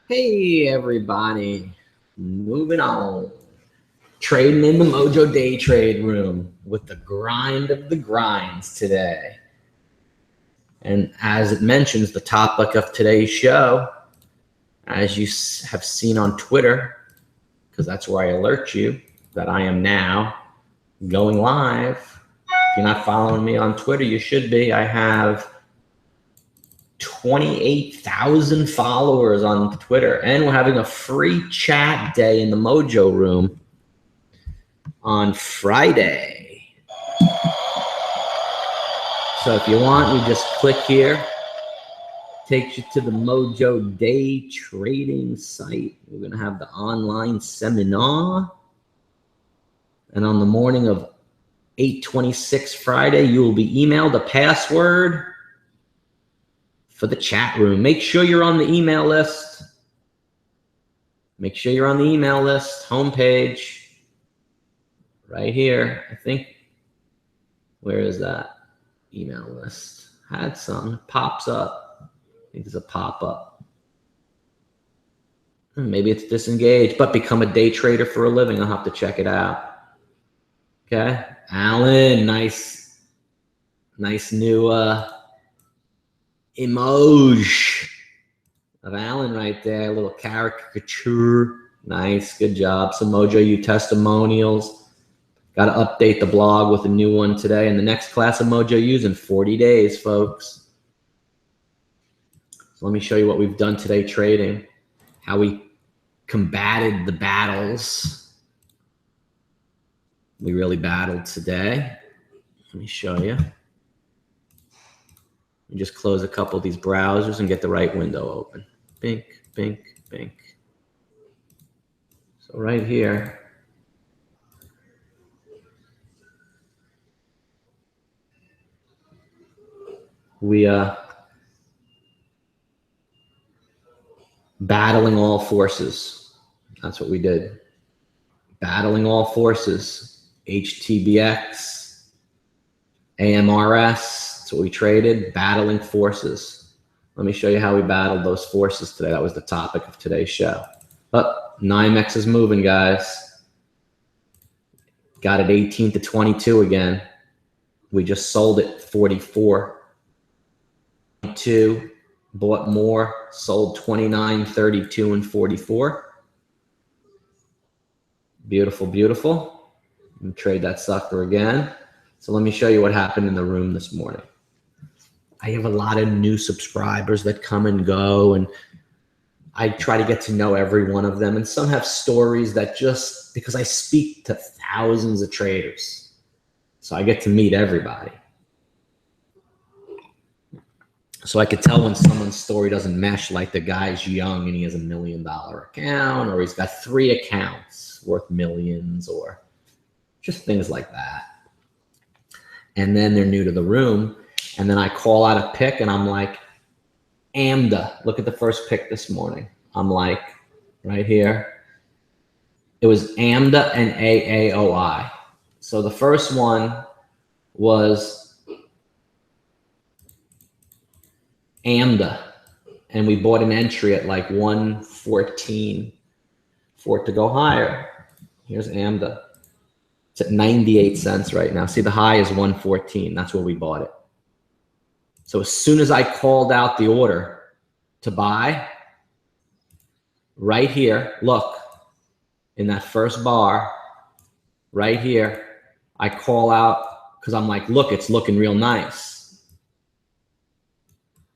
Hey everybody, moving on. Trading in the MOJO Day Trade room with the grind of the grinds today. And as it mentions, the topic of today's show, as you have seen on Twitter, because that's where I alert you that I am now going live. If you're not following me on Twitter, you should be. I have 28,000 followers on Twitter, and we're having a free chat day in the MOJO room on Friday. So if you want, you just click here. Takes you to the MOJO Day Trading site. We're going to have the online seminar. And on the morning of 8/26 Friday, you will be emailed a password for the chat room. Make sure you're on the email list. Make sure you're on the email list. Homepage. Right here. I think. Where is that email list? Had some. Pops up. I think there's a pop-up. Maybe it's disengaged, but become a day trader for a living. I'll have to check it out. Okay. Alan, nice new emoji of Alan right there. A little caricature. Nice. Good job. Some MOJO testimonials. Got to update the blog with a new one today. And the next class of MOJO U's in 40 days, folks. So let me show you what we've done today trading. How we combated the battles. We really battled today. Let me show you. We just close a couple of these browsers and get the right window open. Bink, bink, bink. So right here, we battling all forces. That's what we did. Battling all forces. HTBX, AMRS. That's what we traded. Battling forces. Let me show you how we battled those forces today. That was the topic of today's show. But NYMEX is moving, guys. Got it 18 to 22 again. We just sold it 44. 2. Bought more, sold 29, 32, and 44. Beautiful, beautiful. And trade that sucker again. So let me show you what happened in the room this morning. I have a lot of new subscribers that come and go, and I try to get to know every one of them. And some have stories that just, because I speak to thousands of traders, so I get to meet everybody. So I could tell when someone's story doesn't mesh, like the guy's young and he has $1 million account, or he's got 3 accounts worth millions, or just things like that. And then they're new to the room, and then I call out a pick and I'm like, AMDA. Look at the first pick this morning. I'm like, right here. It was AMDA and AAOI. So the first one was AMDA, and we bought an entry at like 114 for it to go higher. Here's AMDA. It's at 98 cents right now. See, the high is 114. That's where we bought it. So as soon as I called out the order to buy, right here, look, in that first bar, right here, I call out because I'm like, look, it's looking real nice.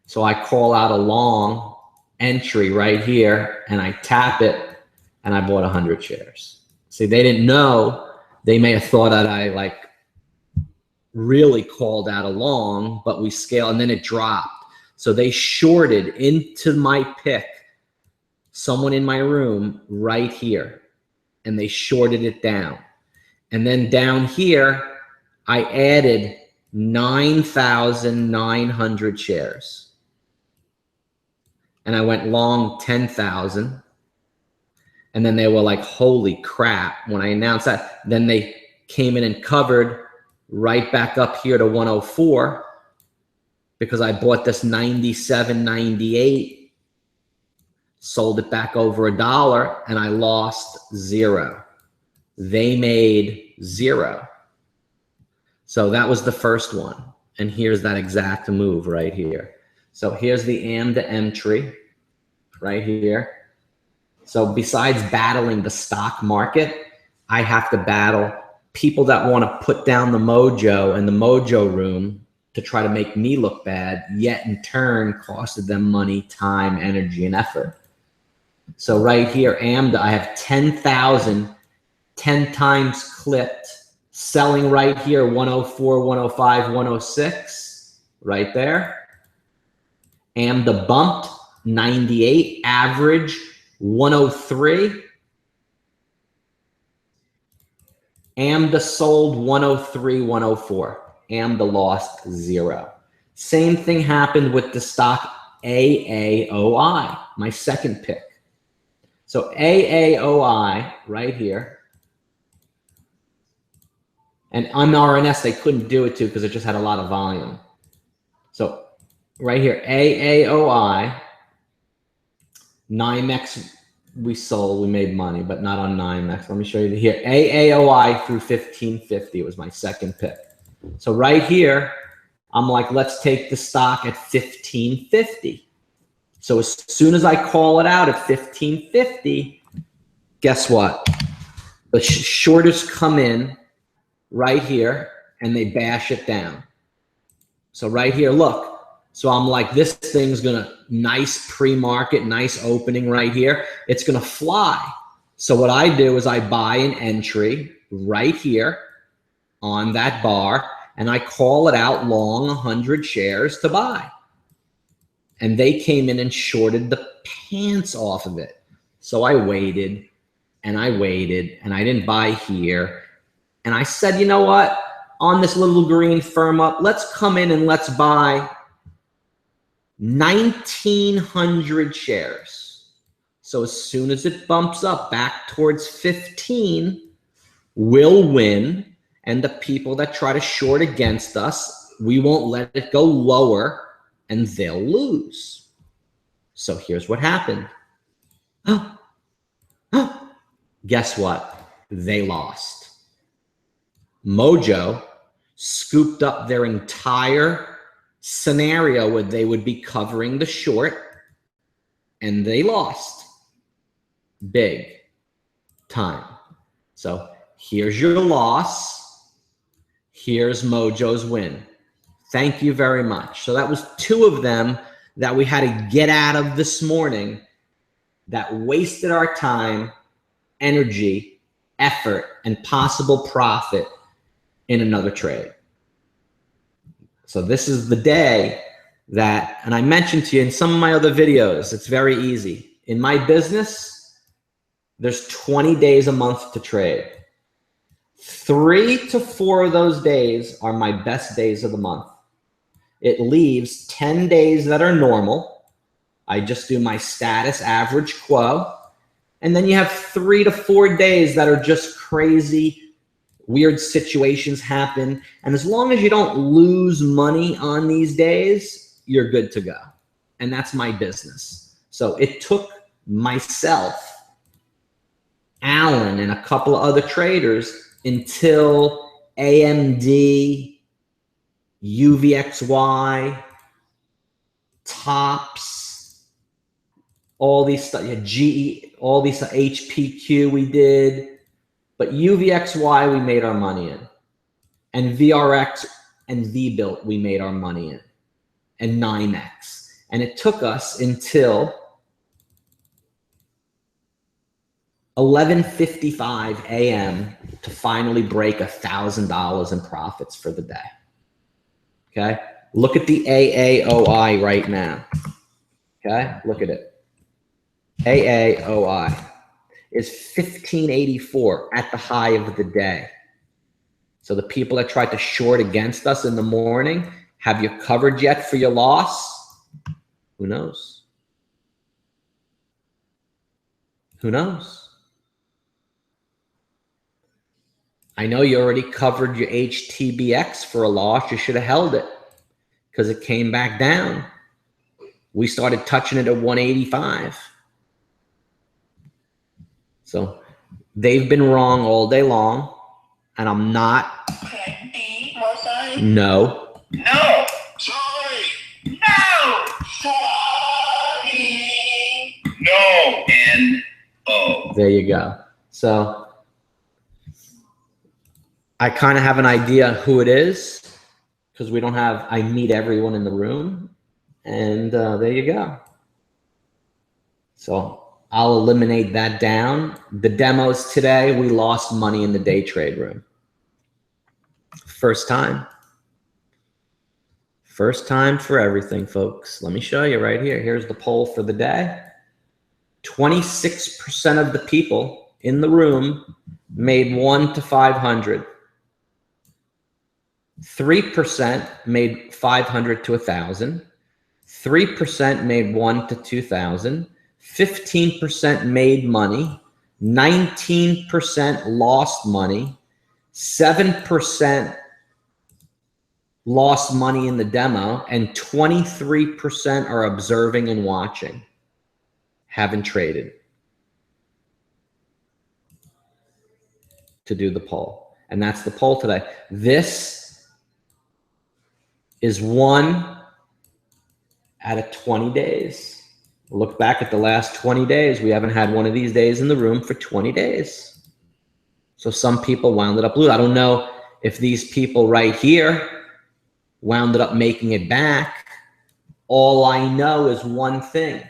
So I call out a long entry right here, and I tap it, and I bought 100 shares. See, they didn't know. They may have thought that I like really called out a long, but we scale, and then it dropped. So they shorted into my pick, someone in my room right here, and they shorted it down. And then down here, I added 9,900 shares. And I went long 10,000. And then they were like, holy crap. When I announced that, then they came in and covered right back up here to 104 because I bought this 97.98, sold it back over $1, and I lost 0. They made 0. So that was the first one. And here's that exact move right here. So here's the AMDA entry right here. So besides battling the stock market, I have to battle people that want to put down the mojo and the mojo room to try to make me look bad, yet in turn costed them money, time, energy, and effort. So right here, AMDA, I have 10,000, 10 times clipped, selling right here, 104, 105, 106, right there. AMDA bumped, 98, average, 103. AMDA sold 103, 104. AMDA lost 0. Same thing happened with the stock AAOI, my second pick. So AAOI right here. And on RNS, they couldn't do it too because it just had a lot of volume. So right here, AAOI, NYMEX, we sold, we made money, but not on NYMEX. Let me show you here. AAOI through 1550 was my second pick. So right here, I'm like, let's take the stock at 1550. So as soon as I call it out at 1550, guess what? The shorters come in right here and they bash it down. So right here, look. So I'm like, this thing's gonna, nice pre-market, nice opening right here. It's gonna fly. So what I do is I buy an entry right here on that bar and I call it out long 100 shares to buy. And they came in and shorted the pants off of it. So I waited and I waited and I didn't buy here. And I said, you know what? On this little green firm up, let's come in and let's buy 1,900 shares. So as soon as it bumps up back towards 15, we'll win. And the people that try to short against us, we won't let it go lower and they'll lose. So here's what happened. Guess what? They lost. Mojo scooped up their entire scenario where they would be covering the short and they lost big time. So here's your loss. Here's Mojo's win. Thank you very much. So that was 2 of them that we had to get out of this morning that wasted our time, energy, effort, and possible profit in another trade. So this is the day that, and I mentioned to you in some of my other videos, it's very easy. In my business, there's 20 days a month to trade. 3 to 4 of those days are my best days of the month. It leaves 10 days that are normal. I just do my status average quo. And then you have 3 to 4 days that are just crazy, weird situations happen. And as long as you don't lose money on these days, you're good to go. And that's my business. So it took myself, Alan, and a couple of other traders until AMD, UVXY, Tops, all these stuff, GE, all these HPQ we did, but UVXY we made our money in, and VRX and VBuilt we made our money in, and NYMEX. And it took us until 11:55 a.m. to finally break $1,000 in profits for the day. Okay, look at the AAOI right now. Okay, look at it. AAOI is 1584 at the high of the day. So the people that tried to short against us in the morning, have you covered yet for your loss? Who knows? Who knows? I know you already covered your HTBX for a loss. You should have held it because it came back down. We started touching it at 185. So they've been wrong all day long, and I'm not. Can I be more sorry? No. No. Sorry. No. Sorry. No. N-O. There you go. So I kind of have an idea who it is because we don't have, I meet everyone in the room, and there you go. So I'll eliminate that down. The demos today, we lost money in the day trade room. First time. First time for everything, folks. Let me show you right here. Here's the poll for the day. 26% of the people in the room made 1 to 500. 3% made 500 to 1,000. 3% made 1 to 2,000. 15% made money. 19% lost money. 7% lost money in the demo, and 23% are observing and watching. Haven't traded to do the poll. And that's the poll today. This is 1 out of 20 days. Look back at the last 20 days. We haven't had one of these days in the room for 20 days. So some people wound it up blue. I don't know if these people right here wound up making it back. All I know is one thing.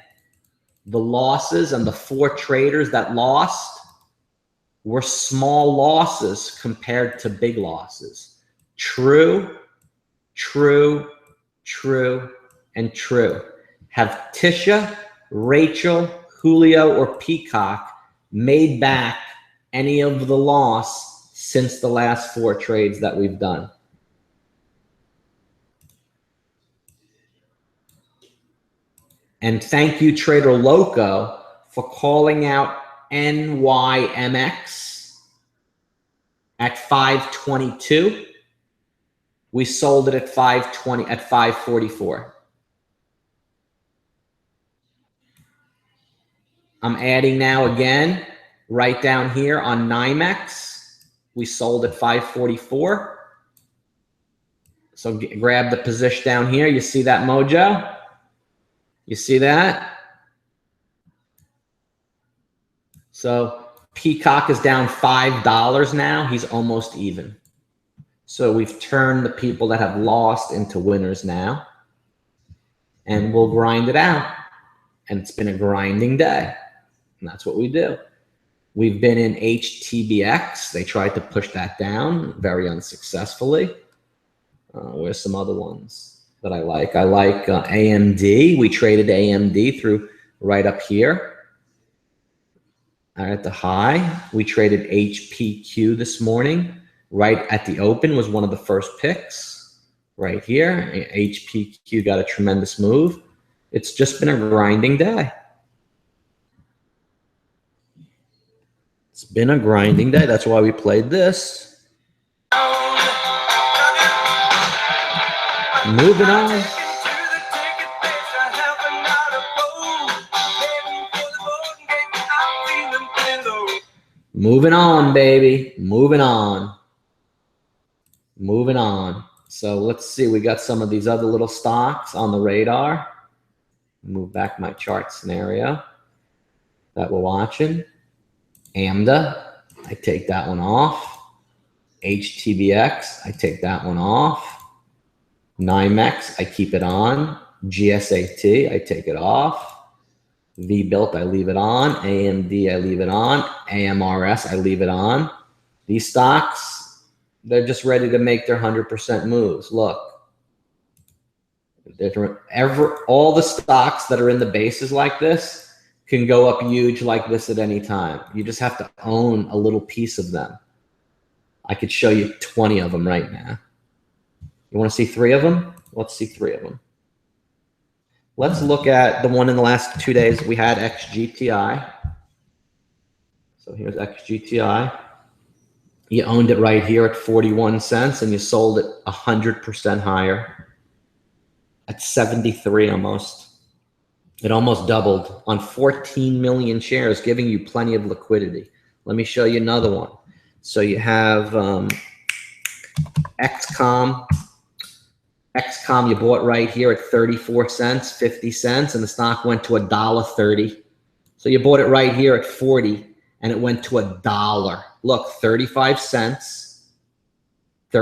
The losses and the 4 traders that lost were small losses compared to big losses. True, true, true, and true. Have Tisha, Rachel, Julio, or Peacock made back any of the loss since the last 4 trades that we've done? And thank you, Trader Loco, for calling out NYMX at 522. We sold it at 520 at 544. I'm adding now again, right down here on NYMEX. We sold at 544. So grab the position down here. You see that, Mojo? You see that? So Peacock is down $5 now. He's almost even. So we've turned the people that have lost into winners now. And we'll grind it out. And it's been a grinding day. And that's what we do. We've been in HTBX. They tried to push that down very unsuccessfully. Where's some other ones that I like? I like AMD. We traded AMD through right up here at the high. We traded HPQ this morning. Right at the open was one of the first picks. Right here, HPQ got a tremendous move. It's just been a grinding day. It's been a grinding day. That's why we played this. Moving on. Moving on, baby. Moving on. Moving on. So let's see. We got some of these other little stocks on the radar. Move back my chart scenario that we're watching. AMDA, I take that one off. HTBX, I take that one off. NYMEX, I keep it on. GSAT, I take it off. V-Built, I leave it on. AMD, I leave it on. AMRS, I leave it on. These stocks, they're just ready to make their 100% moves. Look. All the stocks that are in the bases like this can go up huge like this at any time. You just have to own a little piece of them. I could show you 20 of them right now. You want to see 3 of them? Let's see 3 of them. Let's look at the one in the last 2 days. We had XGTI. So here's XGTI. You owned it right here at 41 cents and you sold it 100% higher at 73 almost. It almost doubled on 14 million shares, giving you plenty of liquidity. Let me show you another one. So you have XCOM. XCOM you bought right here at 34 cents, 50 cents, and the stock went to $1.30. So you bought it right here at 40 and it went to $1. Look, 35 cents to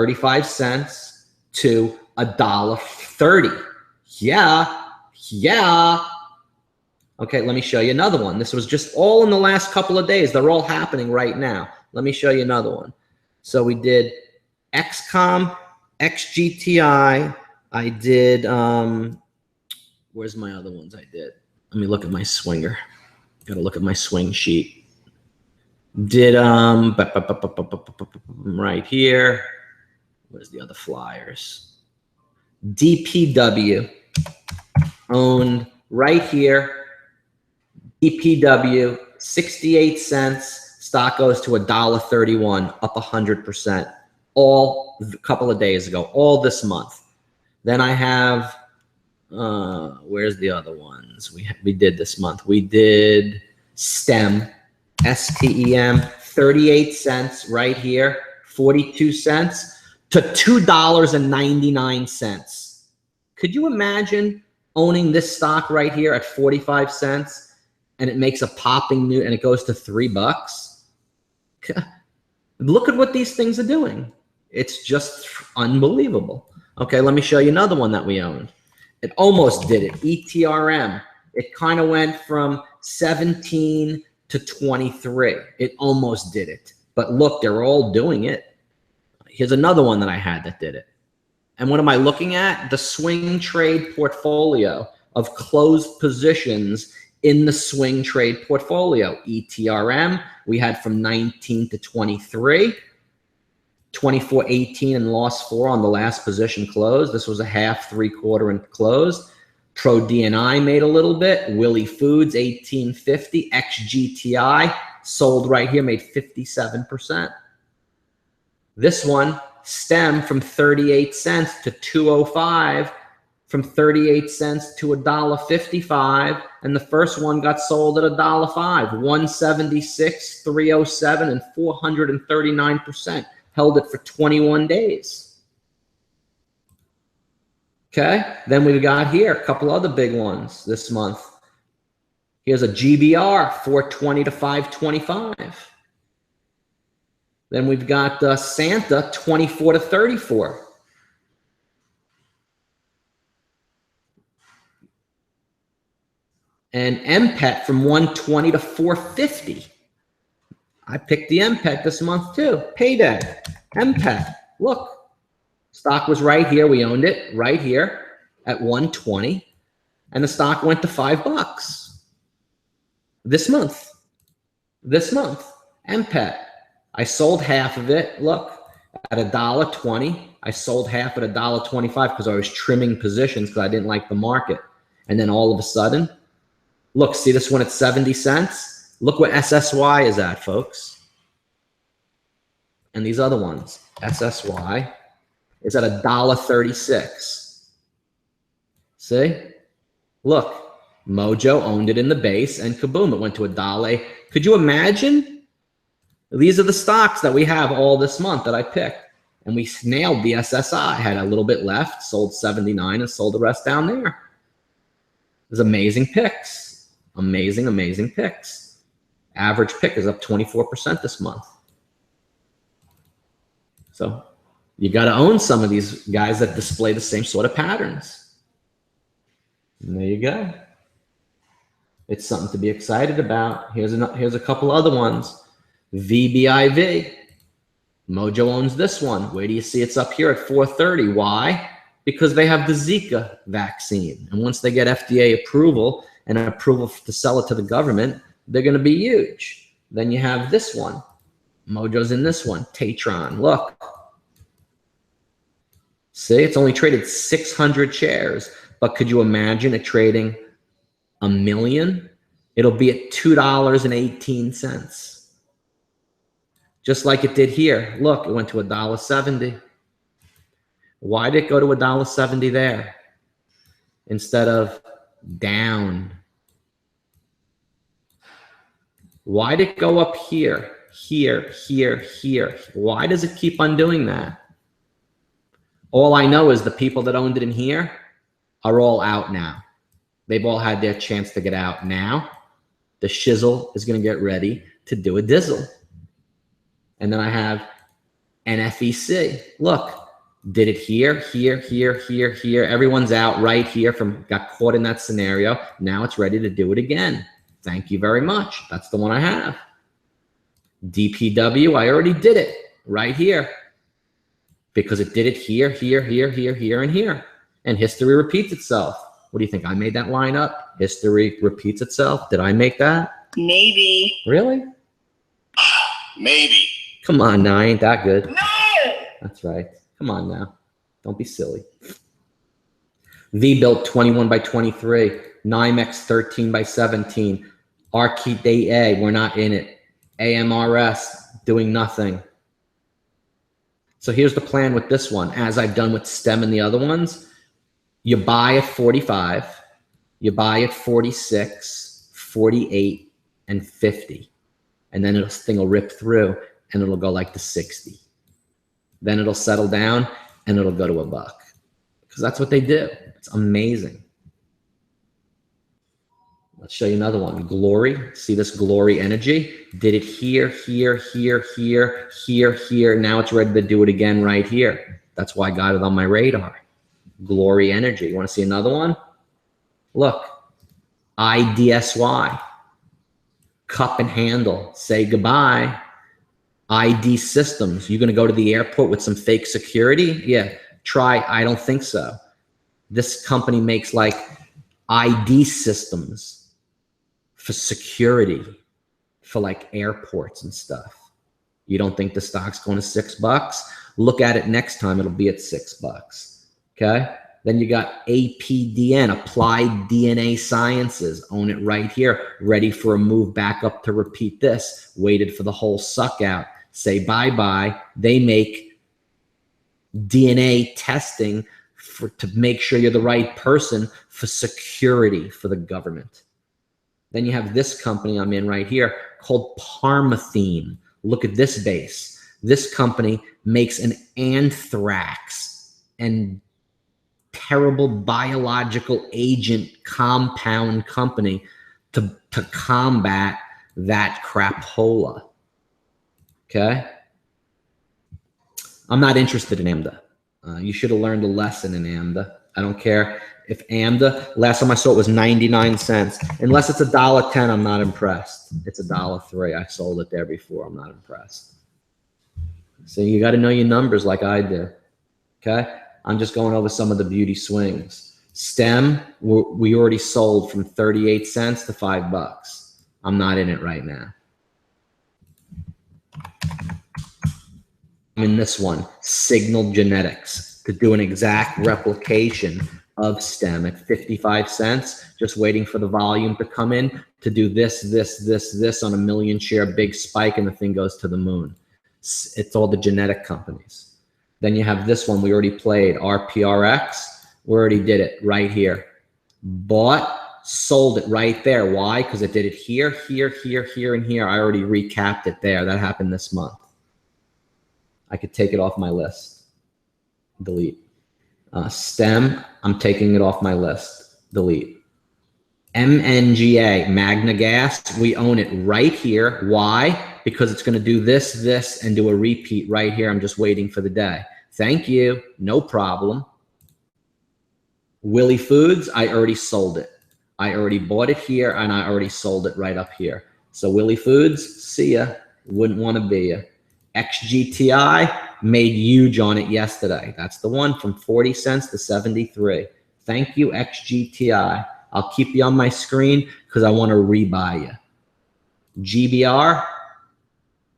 $1.30. Yeah. Okay, let me show you another one. This was just all in the last couple of days. They're all happening right now. Let me show you another one. So we did XCOM, XGTI. I did, where's my other ones I did? Let me look at my swinger. Got to look at my swing sheet. Did, right here. Where's the other flyers? DPW. Owned right here. DPW, 68 cents. Stock goes to $1.31, up 100%. All a couple of days ago, all this month. Then I have, where's the other ones we did this month? We did STEM, STEM, 38 cents right here, 42 cents to $2.99. Could you imagine owning this stock right here at 45 cents and it makes a popping new and it goes to $3? Look at what these things are doing. It's just unbelievable. Okay, let me show you another one that we owned. It almost did it. ETRM. It kind of went from 17 to 23. It almost did it. But look, they're all doing it. Here's another one that I had that did it. And what am I looking at? The swing trade portfolio of closed positions in the swing trade portfolio. ETRM, we had from 19 to 23. 24, 18 and lost 4 on the last position closed. This was a half, 3/4 and closed. Pro DNI made a little bit. Willie Foods, 1850. XGTI sold right here, made 57%. This one, STEM, from 38 cents to 205, from 38 cents to $1.55. And the first one got sold at $1.05, 176, 307, and 439%. Held it for 21 days. Okay, then we've got here a couple other big ones this month. Here's a GBR, 420 to 525. Then we've got Santa, 24 to 34. And MPET from 120 to 450. I picked the MPET this month too. Payday, MPET. Look, stock was right here. We owned it right here at 120, and the stock went to $5 this month. MPET. I sold half of it. Look, at $1.20. I sold half at $1.25 because I was trimming positions because I didn't like the market. And then all of a sudden, look, see this one at 70 cents? Look what SSY is at, folks. And these other ones, SSY is at $1.36. See? Look, Mojo owned it in the base and kaboom, it went to $1. Could you imagine? These are the stocks that we have all this month that I picked. And we nailed the SSI. Had a little bit left, sold 79 and sold the rest down there. It was amazing picks. Amazing picks. Average pick is up 24% this month. So you got to own some of these guys that display the same sort of patterns. And there you go. It's something to be excited about. Here's a couple other ones. VBIV. Mojo owns this one. Where do you see it's up here at 430? Why? Because they have the Zika vaccine. And once they get FDA approval and an approval to sell it to the government, they're going to be huge. Then you have this one. Mojo's in this one. Tatron. Look. See, it's only traded 600 shares. But could you imagine it trading 1 million? It'll be at $2.18. Just like it did here. Look, it went to $1.70. Why did it go to $1.70 there instead of down? Why did it go up here, here, here, here? Why does it keep on doing that? All I know is the people that owned it in here are all out now. They've all had their chance to get out. Now, the shizzle is going to get ready to do a dizzle. And then I have NFEC. Look, did it here, here, here, here, here. Everyone's out right here got caught in that scenario. Now it's ready to do it again. Thank you very much. That's the one I have. DPW, I already did it right here because it did it here, here, here, here, here, and here. And history repeats itself. What do you think? I made that line up? History repeats itself. Did I make that? Maybe. Really? Maybe. Come on now, I ain't that good. No! That's right. Come on now. Don't be silly. V-Built 21 by 23. NYMEX 13 by 17. RKDA, we're not in it. AMRS, doing nothing. So here's the plan with this one. As I've done with STEM and the other ones, you buy at 45, you buy at 46, 48, and 50. And then this thing will rip through and it'll go like to 60. Then it'll settle down and it'll go to $1. Because that's what they do. It's amazing. Let's show you another one. Glory. See this Glory energy? Did it here, here, here, here, here, here. Now it's ready to do it again right here. That's why I got it on my radar. Glory energy. You want to see another one? Look. IDSY. Cup and handle. Say goodbye. ID systems. You're going to go to the airport with some fake security? Yeah. Try. I don't think so. This company makes like ID systems for security for like airports and stuff. You don't think the stock's going to $6? Look at it next time. It'll be at $6. Okay. Then you got APDN, Applied DNA Sciences. Own it right here. Ready for a move back up to repeat this. Waited for the whole suck out. Say bye-bye. They make DNA testing to make sure you're the right person for security for the government. Then you have this company I'm in right here called Parmathene. Look at this base. This company makes an anthrax and terrible biological agent compound company to combat that crapola. Okay? I'm not interested in AMDA. You should have learned a lesson in AMDA. I don't care if AMDA, last time I saw it was 99 cents. Unless it's $1.10, I'm not impressed. It's $1.03. I sold it there before. I'm not impressed. So you got to know your numbers like I do. Okay? I'm just going over some of the beauty swings. STEM, we already sold from 38 cents to $5. I'm not in it right now. I'm in this one, Signal Genetics, to do an exact replication of STEM at 55 cents, just waiting for the volume to come in to do this on a million share big spike, and the thing goes to the moon. It's all the genetic companies. Then you have this one we already played, RPRX. We already did it right here. Bought, sold it right there. Why? Because it did it here, here, here, here, and here. I already recapped it there. That happened this month. I could take it off my list. Delete. STEM, I'm taking it off my list. Delete. MNGA, Magna Gas, we own it right here. Why? Because it's going to do this, and do a repeat right here. I'm just waiting for the day. Thank you. No problem. Willy Foods, I already sold it. I already bought it here, and I already sold it right up here. So Willy Foods, see ya. Wouldn't want to be ya. XGTI, made huge on it yesterday. That's the one from 40 cents to 73. Thank you, XGTI. I'll keep you on my screen because I want to rebuy you. GBR,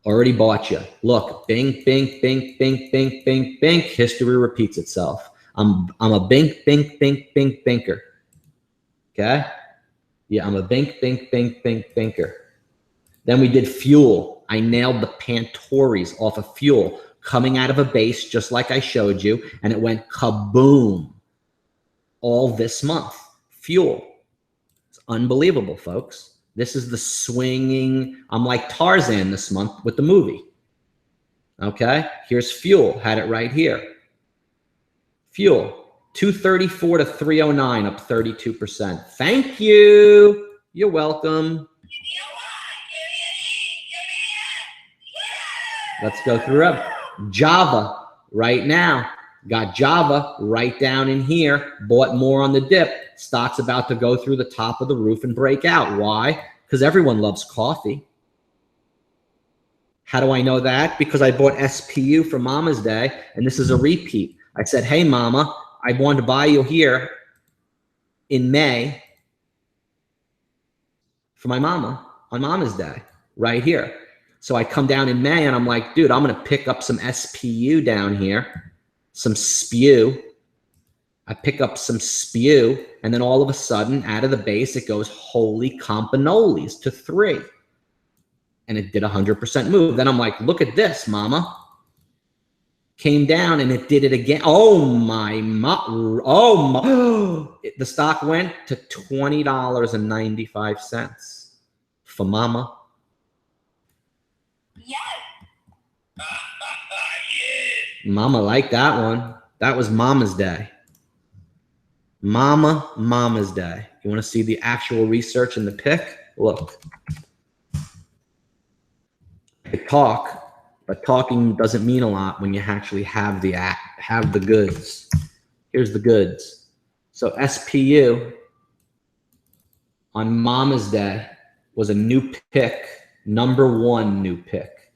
already bought you. Look, bink, bink, bink, bink, bink, bink, bink. History repeats itself. I'm a bink, bink, bink, bink, binker. Okay? Yeah, I'm a bink, bink, bink, bink, binker. Then we did fuel. I nailed the Pantories off of fuel, coming out of a base just like I showed you, and it went kaboom all this month. Fuel. It's unbelievable, folks. This is the swinging. I'm like Tarzan this month with the movie. Okay, here's fuel. Had it right here. Fuel. 234 to 309, up 32%. Thank you. You're welcome. Let's go through it. Java right now. Got Java right down in here. Bought more on the dip. Stock's about to go through the top of the roof and break out. Why? Because everyone loves coffee. How do I know that? Because I bought SPU for Mama's Day, and this is a repeat. I said, hey, Mama, I wanted to buy you here in May for my mama on Mama's Day, right here. So I come down in May, and I'm like, dude, I'm going to pick up some SPU down here, some spew. I pick up some spew, and then all of a sudden, out of the base, it goes holy campanolis to 3. And it did 100% move. Then I'm like, look at this, Mama. Came down, and it did it again. Oh, my. The stock went to $20.95 for Mama. Yes. Mama liked that one. That was Mama's Day. Mama's Day. You want to see the actual research in the pick? Look. I talk, but talking doesn't mean a lot when you actually have the goods. Here's the goods. So SPU on Mama's Day was a new pick, #1 new pick.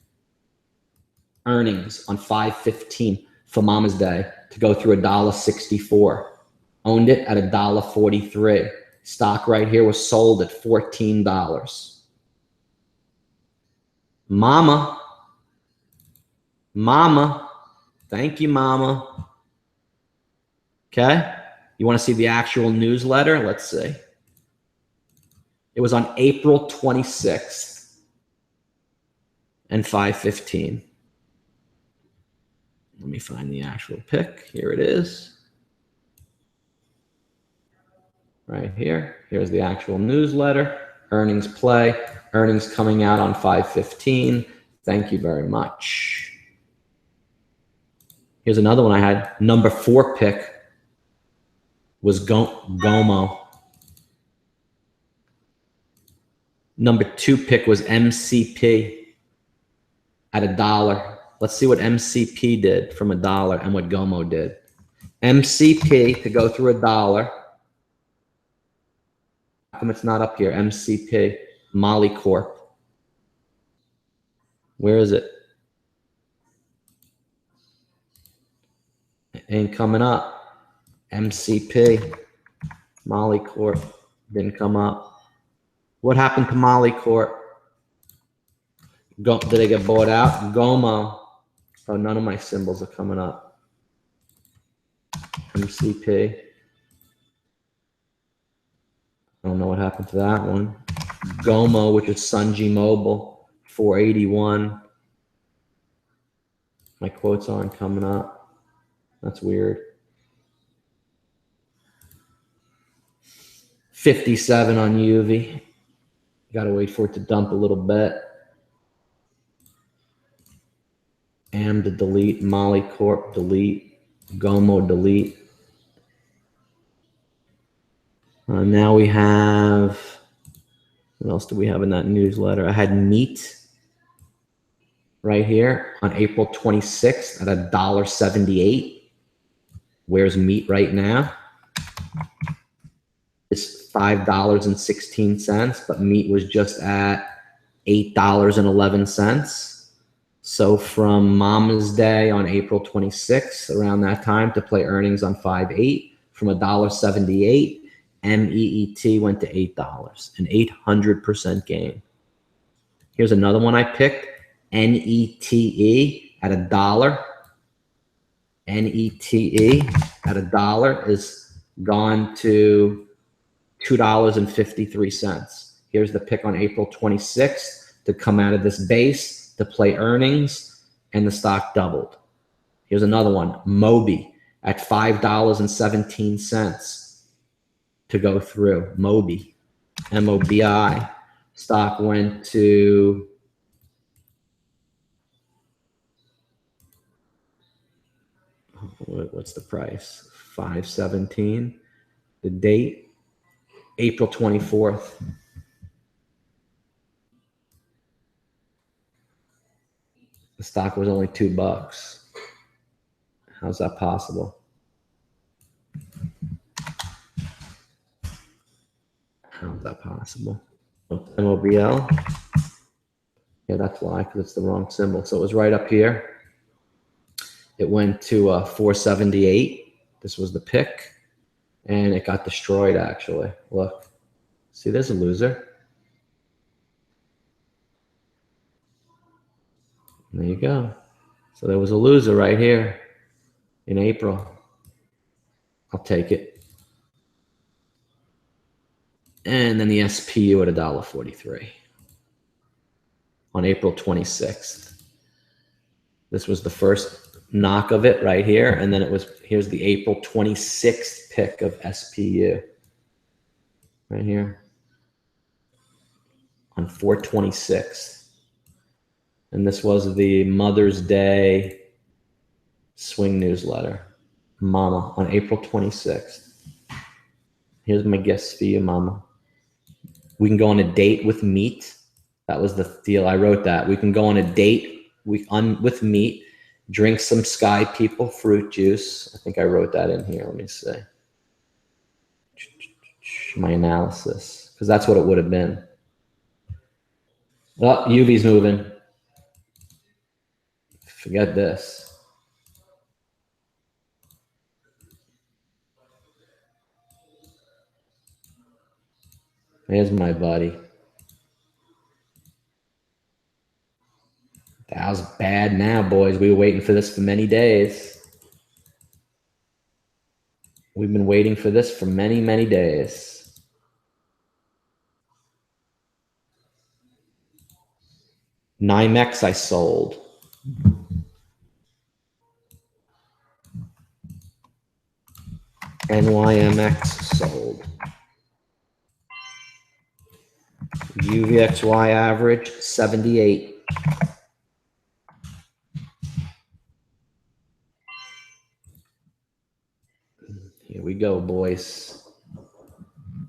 Earnings on 5/15 for Mama's Day to go through $1.64. Owned it at $1.43. Stock right here was sold at $14. Mama. Thank you, Mama. Okay. You want to see the actual newsletter? Let's see. It was on April 26th and 5/15. Let me find the actual pick. Here it is. Right here. Here's the actual newsletter. Earnings play. Earnings coming out on 5/15. Thank you very much. Here's another one I had. #4 pick was Gomo. #2 pick was MCP at $1. Let's see what MCP did from $1 and what Gomo did. MCP to go through $1. How come it's not up here? MCP, Molly Corp. Where is it? It ain't coming up. MCP, Molly Corp. Didn't come up. What happened to Molly Corp? Did they get bought out? Gomo. Oh, none of my symbols are coming up. MCP. I don't know what happened to that one. Gomo, which is Sunji Mobile, 481. My quotes aren't coming up. That's weird. 57 on UV. Got to wait for it to dump a little bit. AM to delete. Molly Corp delete. Gomo delete. Now we have, what else do we have in that newsletter? I had meat right here on April 26th at $1.78. Where's meat right now? It's $5.16, but meat was just at $8.11. So from Mama's Day on April 26th, around that time, to play earnings on 5/8 from $1.78, MEET went to $8, an 800% gain. Here's another one I picked, NETE at $1. NETE at $1 is gone to $2.53. Here's the pick on April 26th to come out of this base to play earnings, and the stock doubled. Here's another one, Mobi at $5.17 to go through. Mobi, M-O-B-I. Stock went to what's the price? 517. The date, April 24th. The stock was only $2. How's that possible? How's that possible? MOBL. Yeah, that's why, because it's the wrong symbol. So it was right up here. It went to 478. This was the pick. And it got destroyed, actually. Look. See, there's a loser. There you go. So there was a loser right here in April. I'll take it. And then the SPU at $1.43 on April 26th. This was the first knock of it right here. And then it was, here's the April 26th pick of SPU right here on 4/26. And this was the Mother's Day swing newsletter. Mama, on April 26th. Here's my gifts for you, Mama. We can go on a date with meat. That was the deal. I wrote that. We can go on a date with meat, drink some Sky People fruit juice. I think I wrote that in here. Let me see. My analysis, because that's what it would have been. Oh, UV's moving. Forget this. There's my buddy. That was bad now, boys. We were waiting for this for many days. We've been waiting for this for many, many days. NYMEX I sold. NYMX sold. UVXY average 78. Here we go, boys.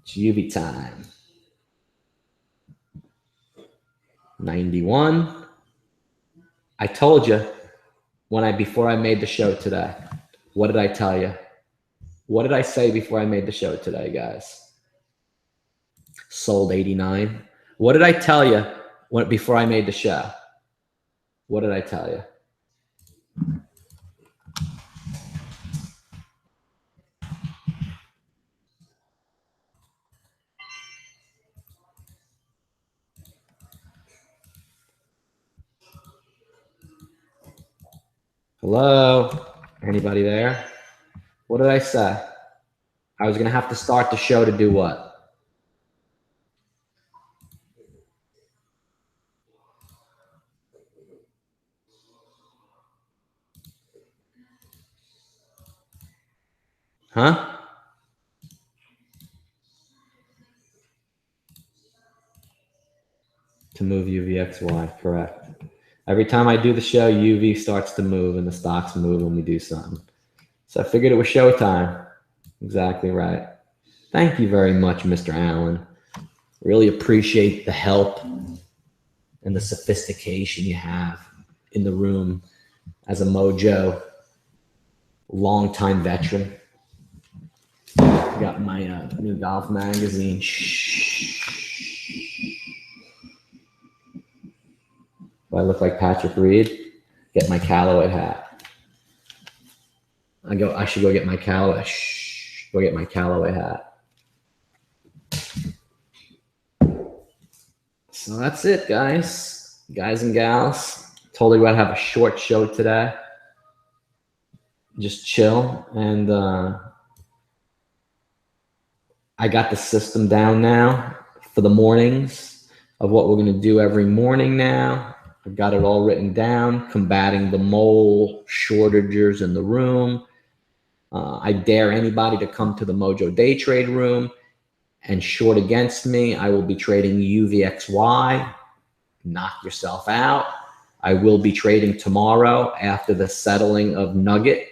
It's UV time. 91. I told you before I made the show today. What did I tell you? What did I say before I made the show today, guys? Sold 89. What did I tell you before I made the show? What did I tell you? Hello? Anybody there? What did I say? I was going to have to start the show to do what? Huh? To move UVXY, correct. Every time I do the show, UV starts to move and the stocks move when we do something. So I figured it was showtime. Exactly right. Thank you very much, Mr. Allen. Really appreciate the help and the sophistication you have in the room as a Mojo longtime veteran. Got my new golf magazine. Do I look like Patrick Reed? Get my Callaway hat. I should go get my Callaway. Go get my Callaway hat. So that's it, guys and gals. Told you I'd have a short show today. Just chill, and I got the system down now for the mornings. of what we're going to do every morning now. I've got it all written down. Combating the mole shortages in the room. I dare anybody to come to the Mojo Day Trade room and short against me. I will be trading UVXY. Knock yourself out. I will be trading tomorrow after the settling of Nugget,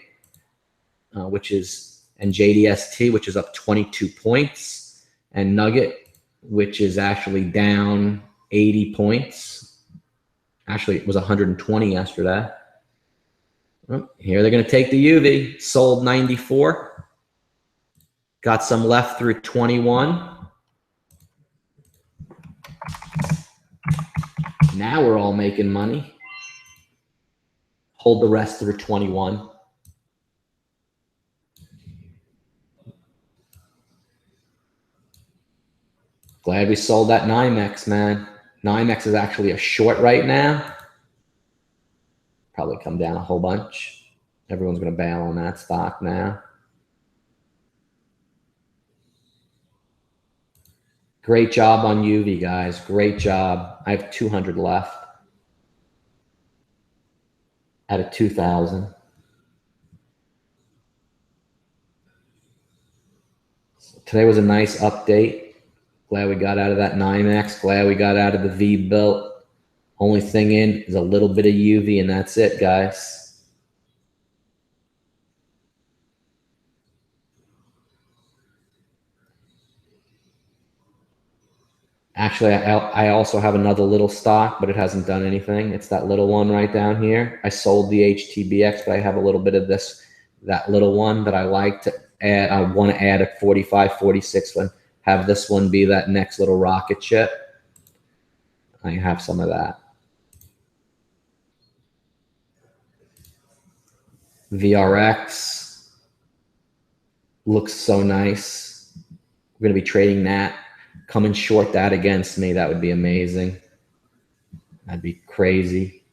and JDST, which is up 22 points, and Nugget, which is actually down 80 points. Actually, it was 120 yesterday. Here they're going to take the UV. Sold 94. Got some left through 21. Now we're all making money. Hold the rest through 21. Glad we sold that NYMEX, man. NYMEX is actually a short right now. Probably come down a whole bunch. Everyone's going to bail on that stock now. Great job on UV, guys. Great job. I have 200 left out of 2,000. So today was a nice update. Glad we got out of that NYMEX. Glad we got out of the V-Built. Only thing in is a little bit of UV, and that's it, guys. Actually, I also have another little stock, but it hasn't done anything. It's that little one right down here. I sold the HTBX, but I have a little bit of that little one that I like to add. I want to add a 45, 46 one. Have this one be that next little rocket ship. I have some of that. VRX looks so nice. We're going to be trading that. Come and short that against me. That would be amazing. That'd be crazy.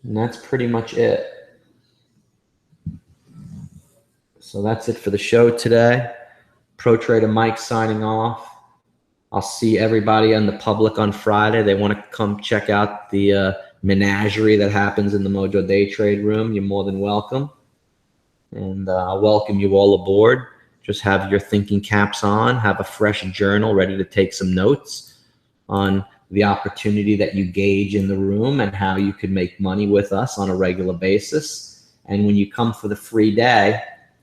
And that's pretty much it. So that's it for the show today. Pro Trader Mike signing off. I'll see everybody on the public on Friday. They want to come check out the menagerie that happens in the Mojo Day Trade room. You're more than welcome. And I'll welcome you all aboard. Just have your thinking caps on, have a fresh journal ready to take some notes on the opportunity that you gauge in the room and how you could make money with us on a regular basis. And when you come for the free day,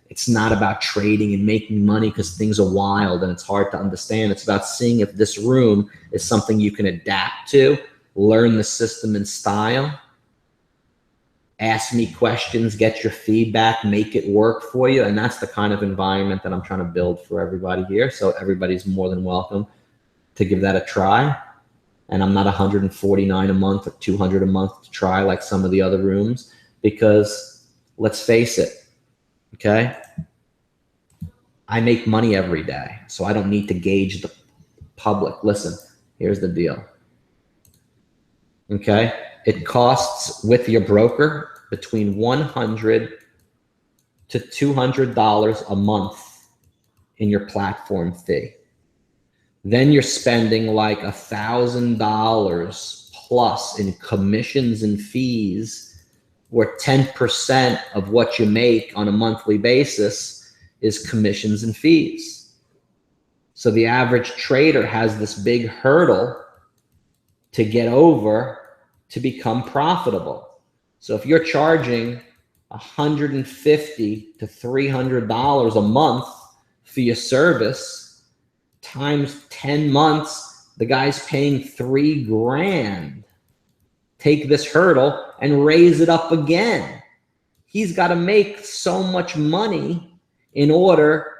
it's not about trading and making money because things are wild and it's hard to understand. It's about seeing if this room is something you can adapt to, learn the system and style, ask me questions, get your feedback, make it work for you. And that's the kind of environment that I'm trying to build for everybody here. So everybody's more than welcome to give that a try. And I'm not 149 a month or 200 a month to try like some of the other rooms, because let's face it, okay? I make money every day, so I don't need to gauge the public. Listen, here's the deal, okay? It costs with your broker between $100 to $200 a month in your platform fee. Then you're spending like $1,000 plus in commissions and fees, where 10% of what you make on a monthly basis is commissions and fees. So the average trader has this big hurdle to get over to become profitable. So if you're charging $150 to $300 a month for your service, times 10 months, the guy's paying $3 grand. Take this hurdle and raise it up again. He's got to make so much money in order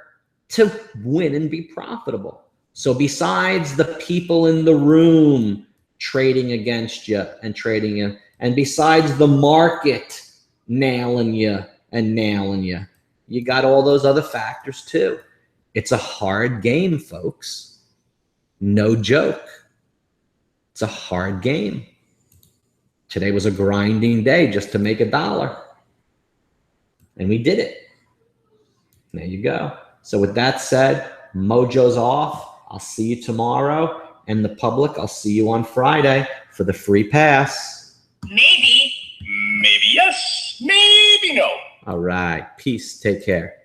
to win and be profitable. So besides the people in the room trading against you and trading you, and besides the market nailing you and nailing you, you got all those other factors too. It's a hard game, folks. No joke. It's a hard game. Today was a grinding day just to make $1. And we did it. There you go. So with that said, Mojo's off. I'll see you tomorrow. And the public, I'll see you on Friday for the free pass. Maybe. Maybe yes. Maybe no. All right. Peace. Take care.